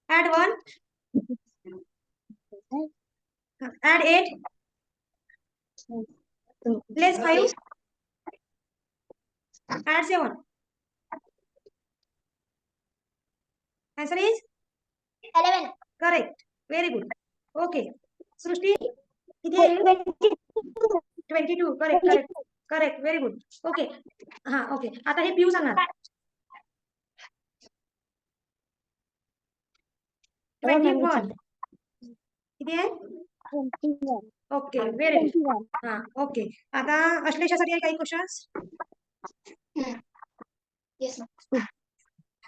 Add 1. Add 8. Less 5. Add 7. Answer is 11. correct. Very good. Okay. Srushti, किती आहे? 22. Correct. Very good. Okay. हा okay. आता हे पिऊ सांगणार. 21. किती आहे? 21. ओके. Very good. हा ओके. आता अश्लेषासाठी आहे काही questions. Yes,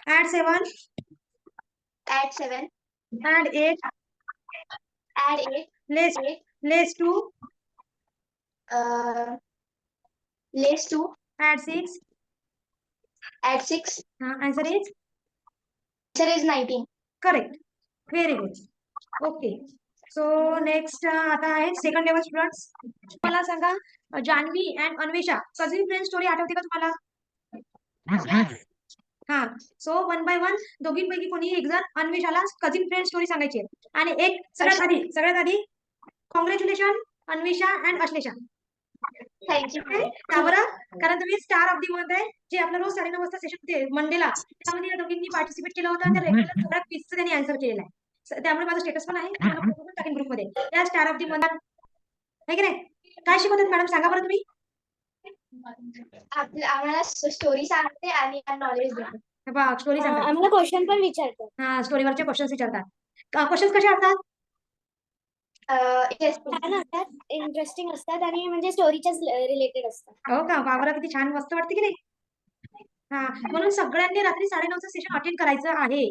Add 7. Add 7. Add 8. Add 8. Less 2. Less 2. Add 6. Add 6. Answer is 19. correct. Very good. Okay. So next आता आहे सेकंड लेवल स्टुडंट्स. मला सांगा Jahnavi and Anvesha cousin friend story आठवते का तुम्हाला? हा सो 1 by 1 दोघींपैकी कोणी एक जण अन्वेषाला कझिन फ्रेंड स्टोरी सांगायची आहे. आणि एक सगळ्यात आधी congratulation Anvesha and Ashlesha. Thank you. का बरं? कारण तुम्ही स्टार ऑफ दी मंथ आहे जे आपलं रोज 9:30 वाजता सेशन होते मंडेला, त्यामध्ये या दोघींनी पार्टिसिपेट केलं होतं आणि रेग्युलर सगळ्या क्विजचं त्यांनी आन्सर केलेला आहे. त्यामुळे माझा स्टेटस पण आहे टाकेन ग्रुपमध्ये. त्या स्टार ऑफ दी मंथ आहे की नाही? काय शिकवतात मॅडम सांगा बरं तुम्ही. आम्हाला स्टोरी सांगते आणि नॉलेज देते. स्टोरी सांगतात. आम्हाला क्वेश्चन पण विचारतात. हा स्टोरीवरचे क्वेश्चन्स विचारतात. क्वेश्चन्स कसे असतात? छान असतात, इंटरेस्टिंग असतात आणि म्हणजे स्टोरीच्याच रिलेटेड असतात. हो का? बाबरा किती छान मस्त वाटते की नाही? हा म्हणून सगळ्यांनी रात्री 9:30चं सेशन अटेंड करायचं आहे.